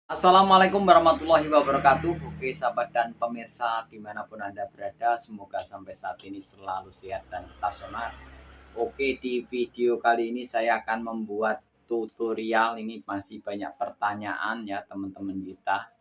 Assalamualaikum warahmatullahi wabarakatuh. Oke sahabat dan pemirsa dimanapun Anda berada, semoga sampai saat ini selalu sehat dan tetap semangat. Oke, di video kali ini saya akan membuat tutorial. Ini masih banyak pertanyaan ya teman-teman kita.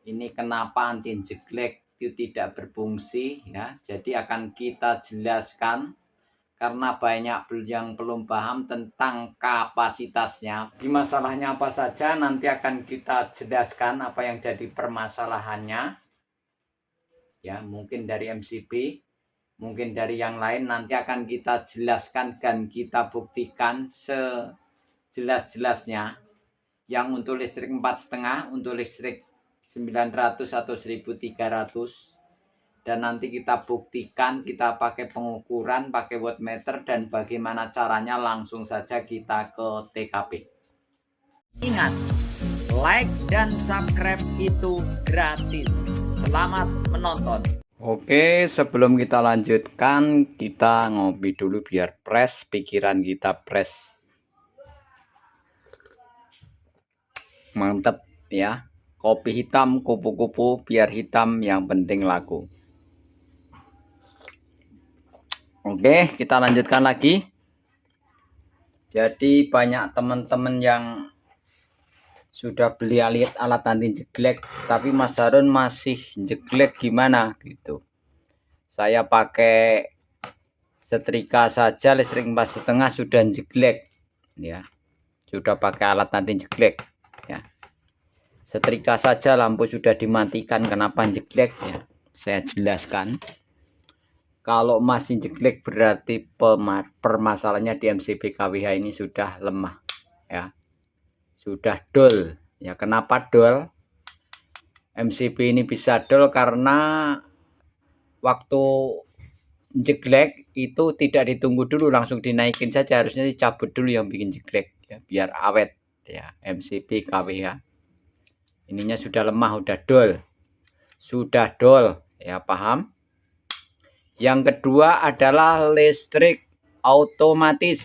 Ini kenapa antin jeglek itu tidak berfungsi ya. Jadi akan kita jelaskan karena banyak yang belum paham tentang kapasitasnya. Di masalahnya apa saja nanti akan kita jelaskan apa yang jadi permasalahannya. Ya, mungkin dari MCB, mungkin dari yang lain nanti akan kita jelaskan dan kita buktikan sejelas-jelasnya. Yang untuk listrik 4,5, untuk listrik 900 atau 1300. Dan nanti kita buktikan, kita pakai pengukuran, pakai wattmeter, dan bagaimana caranya langsung saja kita ke TKP. Ingat, like dan subscribe itu gratis. Selamat menonton. Oke, sebelum kita lanjutkan, kita ngopi dulu biar fresh, pikiran kita fresh. Mantep ya, kopi hitam kupu-kupu biar hitam, yang penting laku. Oke, kita lanjutkan lagi. Jadi banyak teman-teman yang sudah beli alat anti jeglek, tapi Mas Harun masih jeglek gimana gitu. Saya pakai setrika saja listrik 4,5 sudah jeglek ya. Sudah pakai alat anti jeglek ya. Setrika saja lampu sudah dimatikan, kenapa jeglek ya? Saya jelaskan. Kalau masih jeglek berarti permasalahannya di MCB KWH ini sudah lemah ya. Sudah dol ya. Kenapa dol? MCB ini bisa dol karena waktu jeglek itu tidak ditunggu dulu, langsung dinaikin saja. Harusnya dicabut dulu yang bikin jeglek ya, biar awet ya. MCB KWH ininya sudah lemah, udah dol ya, paham? Yang kedua adalah listrik otomatis.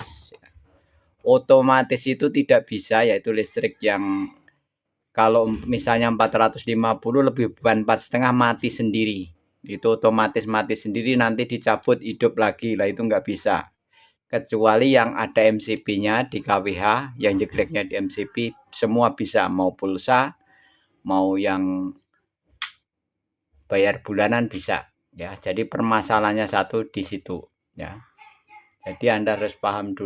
Otomatis itu tidak bisa, yaitu listrik yang kalau misalnya 450 lebih beban 4,5 mati sendiri. Itu otomatis mati sendiri, nanti dicabut hidup lagi lah, itu nggak bisa. Kecuali yang ada MCB-nya di KWH, yang jegleknya di MCB semua bisa, mau pulsa, mau yang bayar bulanan bisa ya. Jadi permasalahannya satu di situ ya. Jadi Anda harus pahami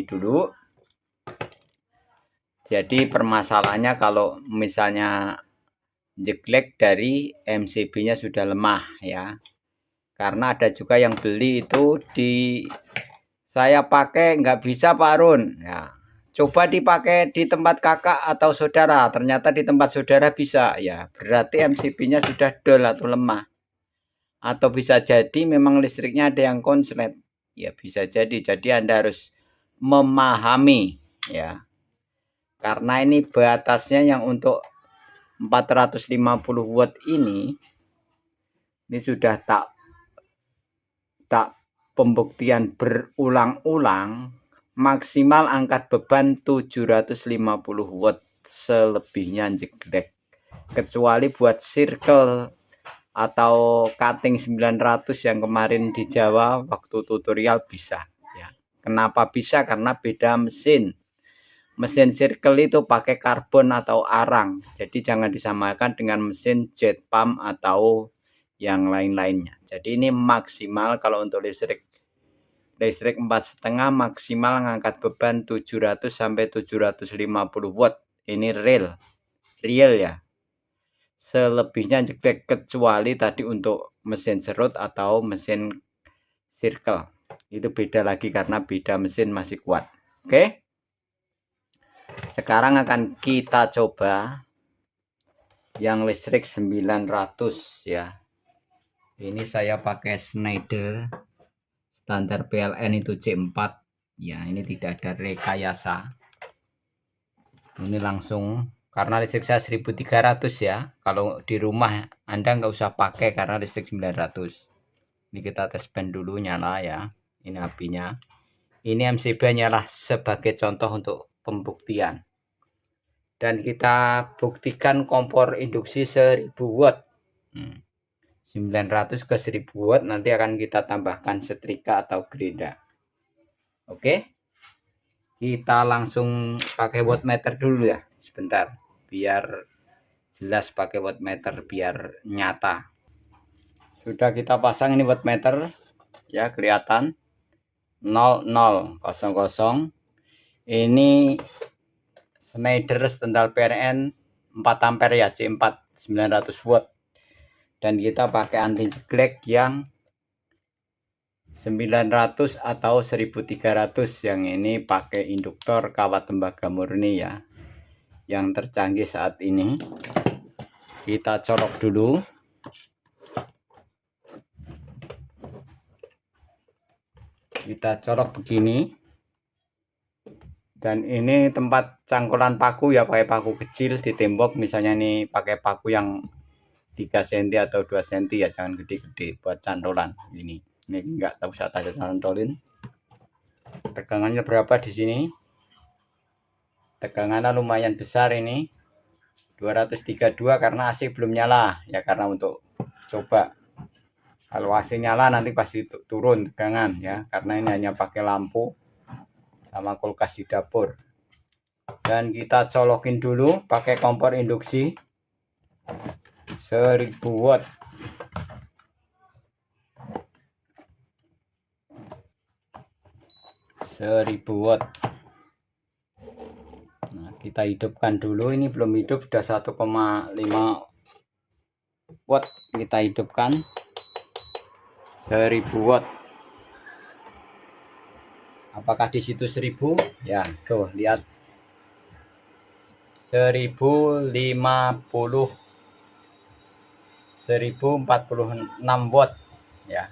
dulu. Jadi permasalahannya kalau misalnya jeglek dari MCB-nya sudah lemah ya. Karena ada juga yang beli itu saya pakai nggak bisa Pak Harun ya. Coba dipakai di tempat kakak atau saudara, ternyata di tempat saudara bisa ya. Berarti MCB-nya sudah dol atau lemah. Atau bisa jadi memang listriknya ada yang konslet ya, bisa jadi. Jadi Anda harus memahami ya, karena ini batasnya yang untuk 450 watt ini sudah tak pembuktian berulang-ulang, maksimal angkat beban 750 watt, selebihnya jeglek. Kecuali buat circle atau cutting 900 yang kemarin di Jawa waktu tutorial bisa ya. Kenapa bisa? Karena beda mesin. Mesin circle itu pakai karbon atau arang, jadi jangan disamakan dengan mesin jet pump atau yang lain-lainnya. Jadi ini maksimal kalau untuk listrik 4,5 maksimal ngangkat beban 700 sampai 750 watt. Ini real ya. Selebihnya jeglek, kecuali tadi untuk mesin serut atau mesin circle. Itu beda lagi karena beda mesin, masih kuat. Oke. Sekarang akan kita coba yang listrik 900 ya. Ini saya pakai Schneider standar PLN itu C4 ya. Ini tidak ada rekayasa. Ini langsung, karena listrik saya 1300 ya. Kalau di rumah Anda nggak usah pakai karena listrik 900. Ini kita tes pen dulu, nyala ya. Ini apinya. Ini MCB nyala sebagai contoh untuk pembuktian. dan kita buktikan kompor induksi 1000 watt. 900 ke 1000 watt, nanti akan kita tambahkan setrika atau gerinda. Oke, kita langsung pakai wattmeter dulu ya, sebentar biar jelas, pakai wattmeter biar nyata. Sudah kita pasang ini wattmeter ya, kelihatan 0000. Ini Schneider standar PLN 4 ampere ya, C4 900 watt, dan kita pakai anti jeglek yang 900 atau 1300. Yang ini pakai induktor kawat tembaga murni ya, yang tercanggih saat ini. Kita colok dulu. Kita colok begini. Dan ini tempat cangkulan paku ya, pakai paku kecil di tembok. Misalnya nih pakai paku yang 3 cm atau 2 cm ya, jangan gede-gede buat cantolan. Ini enggak tahu usah tajam cantolin. Tegangannya berapa di sini? Tegangannya lumayan besar ini. 232 karena AC belum nyala ya, karena untuk coba. Kalau AC nyala nanti pasti turun tegangan ya, karena ini hanya pakai lampu sama kulkas di dapur. Dan kita colokin dulu pakai kompor induksi 1000 watt. Nah, kita hidupkan dulu. Ini belum hidup, sudah 1,5 watt. Kita hidupkan 1000 watt. Apakah di situ 1000? Ya, tuh lihat 1050, 1046 watt ya.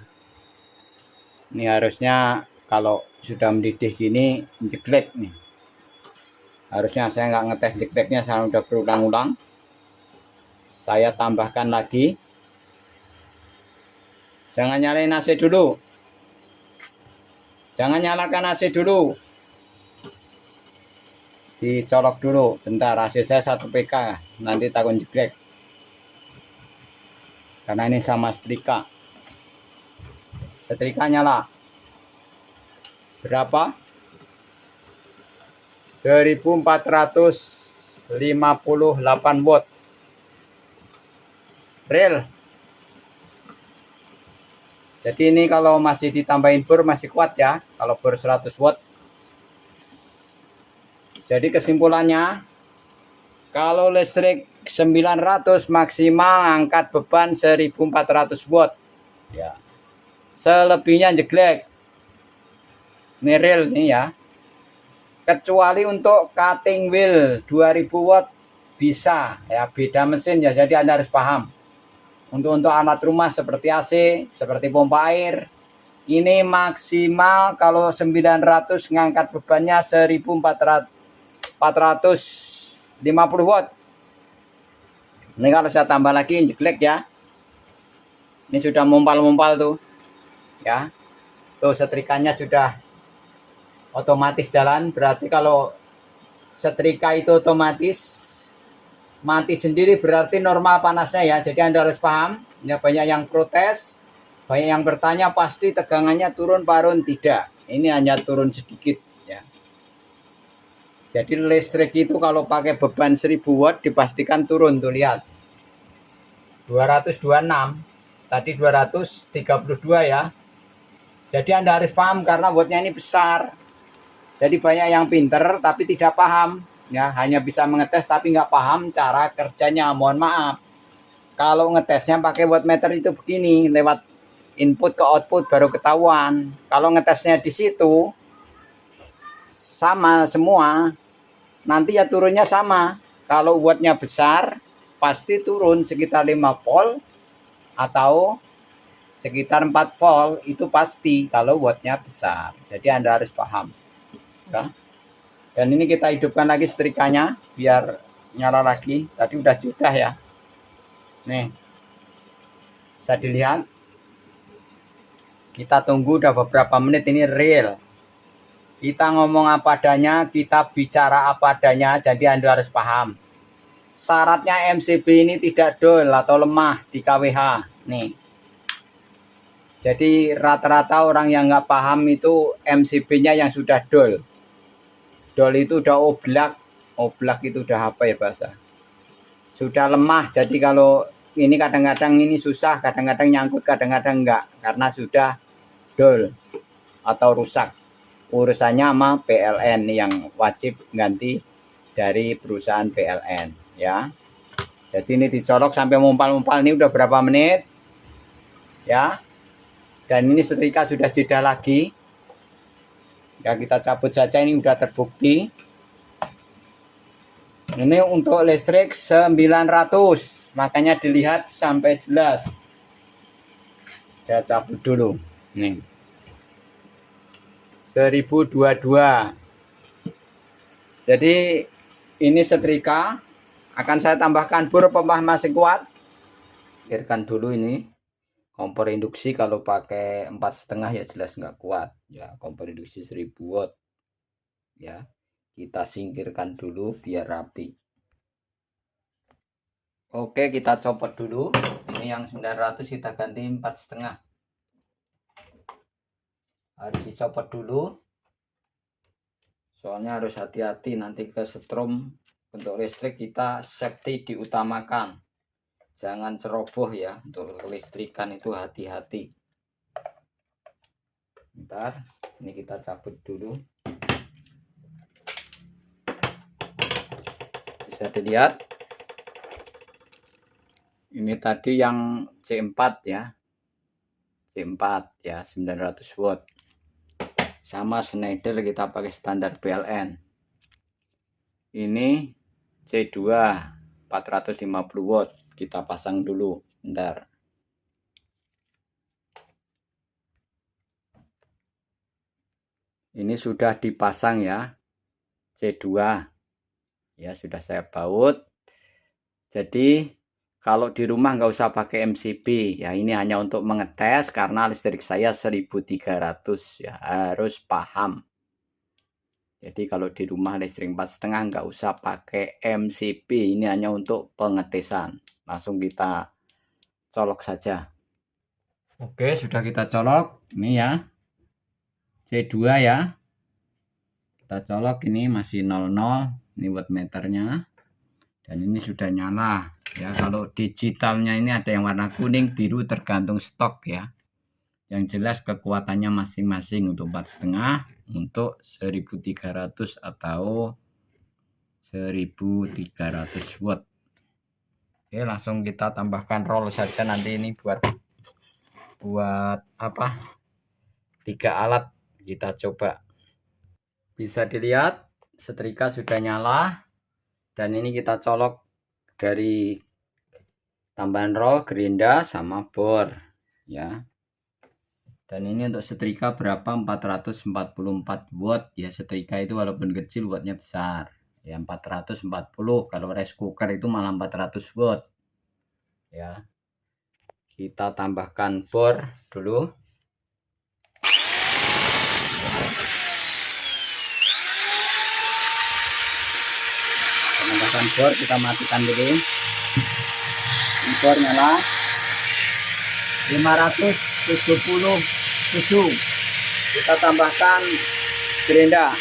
Ini harusnya kalau sudah mendidih gini jeglek nih. Harusnya saya nggak ngetes jegleknya, saya udah berulang-ulang. Saya tambahkan lagi. Jangan nyalain AC dulu. Jangan nyalakan AC dulu. Dicolok dulu. Bentar, AC saya 1 PK. Nanti takut jeglek. Karena ini sama setrika. Setrika nyala. Berapa? 1458 watt. Real. Jadi ini kalau masih ditambahin bor masih kuat ya, kalau bor 100 watt. Jadi kesimpulannya, kalau listrik 900 maksimal angkat beban 1400 watt ya. Selebihnya jeglek. Ini real nih ya. Kecuali untuk cutting wheel 2000 watt bisa ya, beda mesin ya, jadi Anda harus paham. Untuk alat rumah seperti AC, seperti pompa air, ini maksimal kalau 900 ngangkat bebannya 1450 watt. Ini kalau saya tambah lagi jeglek ya. Ini sudah mumpal-mumpal tuh. Ya. Tuh setrikanya sudah otomatis jalan, berarti kalau setrika itu otomatis mati sendiri berarti normal panasnya ya. Jadi Anda harus paham ya, banyak yang protes, banyak yang bertanya pasti tegangannya turun parun. Tidak, ini hanya turun sedikit ya. Jadi listrik itu kalau pakai beban 1000 watt dipastikan turun. Tuh lihat 226, tadi 232 ya. Jadi Anda harus paham karena wattnya ini besar. Jadi banyak yang pinter tapi tidak paham ya, hanya bisa mengetes tapi nggak paham cara kerjanya. Mohon maaf, kalau ngetesnya pakai wattmeter itu begini, lewat input ke output baru ketahuan. Kalau ngetesnya di situ sama semua, nanti ya turunnya sama. Kalau wattnya besar pasti turun sekitar 5 volt atau sekitar 4 volt, itu pasti kalau wattnya besar. Jadi Anda harus paham ya. Dan ini kita hidupkan lagi setrikanya biar nyala lagi. Tadi udah sudah ya. Nih, bisa dilihat. Kita tunggu udah beberapa menit, ini real. Kita ngomong apa adanya, kita bicara apa adanya, jadi Anda harus paham. syaratnya MCB ini tidak dol atau lemah di KWH nih. Jadi rata-rata orang yang nggak paham itu MCB-nya yang sudah dol. Dol itu udah oblak itu udah apa ya bahasa? Sudah lemah. Jadi kalau ini kadang-kadang ini susah, kadang-kadang nyangkut, kadang-kadang enggak karena sudah dol atau rusak. Urusannya sama PLN yang wajib ganti dari perusahaan PLN ya. Jadi ini dicolok sampai mumpal-mumpal, ini udah berapa menit ya. Dan ini setrika sudah jeda lagi ya, kita cabut saja, ini udah terbukti. Ini untuk listrik 900, makanya dilihat sampai jelas. Saya cabut dulu nih, 1022. Jadi ini setrika akan saya tambahkan bor pompa masih kuat. Biarkan dulu ini kompor induksi, kalau pakai 4,5 ya jelas nggak kuat ya. Kompor induksi 1000 watt ya, kita singkirkan dulu biar rapi. Oke, kita copot dulu. Ini yang 900 kita ganti 4,5. Harus dicopot dulu, soalnya harus hati-hati nanti ke setrum. Untuk listrik kita safety diutamakan, jangan ceroboh ya. Untuk listrikan itu hati-hati. Bentar, ini kita cabut dulu. Bisa dilihat, ini tadi yang C4 ya, C4 ya 900 watt. Sama Schneider kita pakai standar PLN. Ini C2 450 watt, kita pasang dulu. Bentar. Ini sudah dipasang ya, C2 ya, sudah saya baut. Jadi kalau di rumah nggak usah pakai MCB ya, ini hanya untuk mengetes karena listrik saya 1300 ya, harus paham. Jadi kalau di rumah listrik 4,5 nggak usah pakai MCB, ini hanya untuk pengetesan. Langsung kita colok saja. Oke, sudah kita colok ini ya, C2 ya, kita colok. Ini masih 00, ini wattmeternya, dan ini sudah nyala ya. Kalau digitalnya ini ada yang warna kuning, biru, tergantung stok ya. Yang jelas kekuatannya masing-masing, untuk 4,5, untuk 1300 atau 1300 watt. Oke, langsung kita tambahkan roll saja. Nanti ini buat apa, 3 alat kita coba. Bisa dilihat setrika sudah nyala, dan ini kita colok dari tambahan roll, gerinda sama bor ya. Dan ini untuk setrika berapa, 444 watt ya. Setrika itu walaupun kecil wattnya besar ya, 440. Kalau rice cooker itu malah 400 watt ya. Kita tambahkan bor dulu. Tambahkan bor, kita matikan dulu. Bor nyala 577. Kita tambahkan gerinda.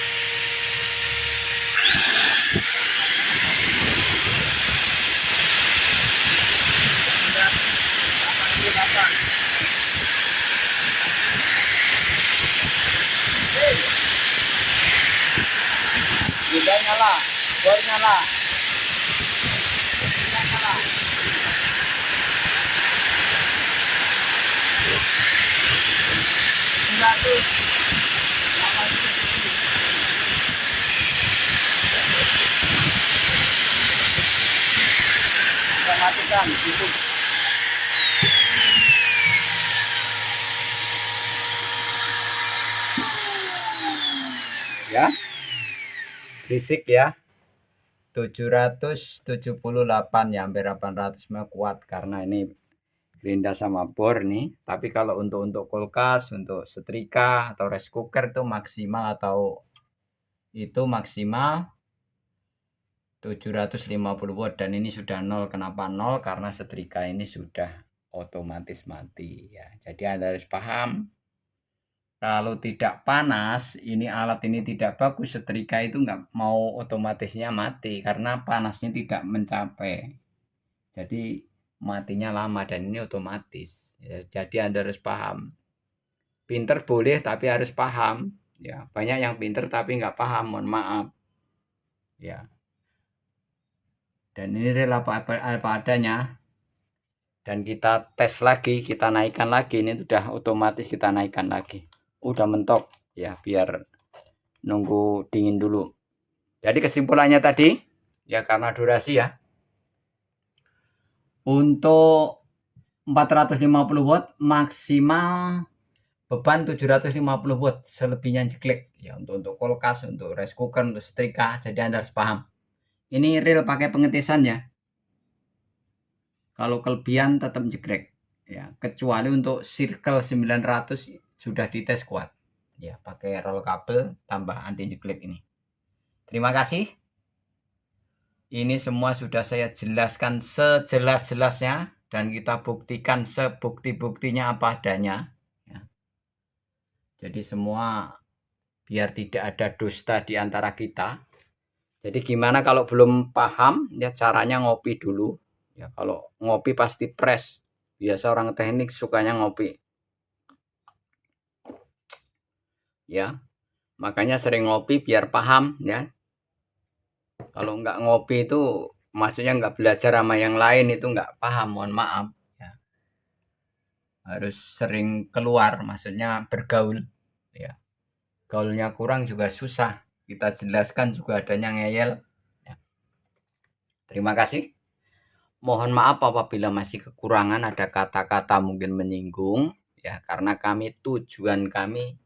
Gerinda nyala, bor nyala. Kita matikan tutup ya. Berisik ya, 778 ya, hampir 800 mah kuat karena ini gerinda sama bor nih. Tapi kalau untuk kulkas, untuk setrika atau rice cooker itu maksimal, atau itu maksimal 750 watt dan ini sudah 0. Kenapa 0? Karena setrika ini sudah otomatis mati ya. Jadi Anda harus paham, kalau tidak panas, ini alat ini tidak bagus, setrika itu nggak mau otomatisnya mati karena panasnya tidak mencapai. Jadi matinya lama dan ini otomatis. Ya, jadi Anda harus paham. Pinter boleh tapi harus paham. Ya, banyak yang pinter tapi nggak paham, mohon maaf. Ya. Dan ini real apa adanya. Dan kita tes lagi, kita naikkan lagi. Ini sudah otomatis kita naikkan lagi. Udah mentok ya, biar nunggu dingin dulu. Jadi kesimpulannya tadi ya, karena durasi ya. Untuk 450 watt maksimal beban 750 watt, selebihnya jeglek ya, untuk kulkas, untuk rice cooker, untuk setrika. Jadi Anda harus paham. Ini real pakai pengetisan ya. Kalau kelebihan tetap jeglek ya, kecuali untuk circle 900 sudah dites kuat ya, pakai roll kabel tambah anti jeglek ini. Terima kasih. Ini semua sudah saya jelaskan sejelas-jelasnya dan kita buktikan sebukti-buktinya apa adanya ya. Jadi semua biar tidak ada dusta di antara kita. Jadi gimana kalau belum paham ya, caranya ngopi dulu ya. Kalau ngopi pasti press, biasa orang teknik sukanya ngopi ya, makanya sering ngopi biar paham ya. Kalau nggak ngopi itu maksudnya nggak belajar sama yang lain, itu nggak paham, mohon maaf ya. Harus sering keluar, maksudnya bergaul ya. Gaulnya kurang juga susah, kita jelaskan juga adanya ngeyel ya. Terima kasih. Mohon maaf apabila masih kekurangan, ada kata-kata mungkin menyinggung ya, karena tujuan kami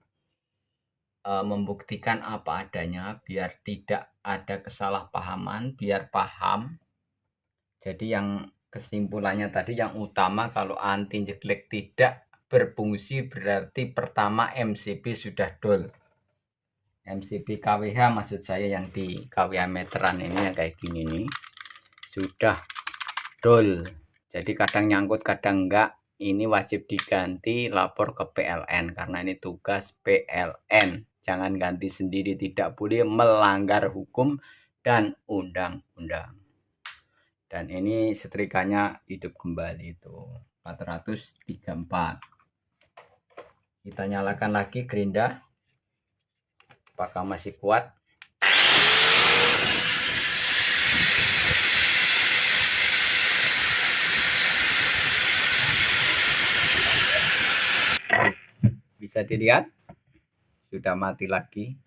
membuktikan apa adanya biar tidak ada kesalahpahaman, biar paham. Jadi yang kesimpulannya tadi yang utama, kalau anti jeglek tidak berfungsi berarti pertama MCB sudah dol. MCB KWH maksud saya, yang di KWH meteran ini yang kayak gini nih sudah dol. Jadi kadang nyangkut kadang enggak. Ini wajib diganti, lapor ke PLN karena ini tugas PLN. Jangan ganti sendiri, tidak boleh melanggar hukum dan undang-undang. Dan ini setrikanya hidup kembali, itu 434. Kita nyalakan lagi gerinda, apakah masih kuat? Bisa dilihat sudah mati lagi,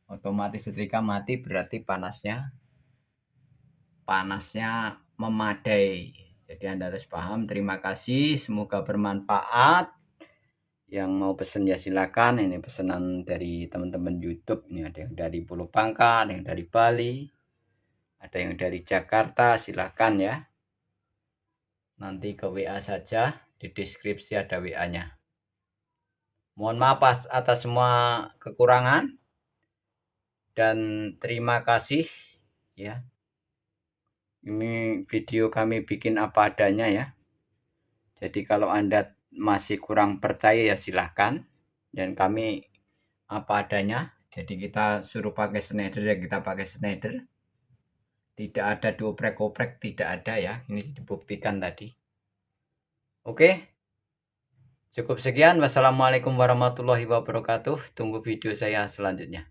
otomatis setrika mati, berarti panasnya memadai. Jadi Anda harus paham. Terima kasih, semoga bermanfaat. Yang mau pesen ya silakan. Ini pesanan dari teman-teman YouTube. Ini ada yang dari Pulau Bangka, ada yang dari Bali, ada yang dari Jakarta. Silakan ya. Nanti ke WA saja, di deskripsi ada WA-nya. Mohon maaf atas semua kekurangan dan terima kasih ya. Ini video kami bikin apa adanya ya. Jadi kalau Anda masih kurang percaya ya silahkan, dan kami apa adanya. Jadi kita suruh pakai Schneider ya kita pakai Schneider. Tidak ada dioprek-oprek, tidak ada ya. Ini dibuktikan tadi. Oke. Cukup sekian. Wassalamualaikum warahmatullahi wabarakatuh. Tunggu video saya selanjutnya.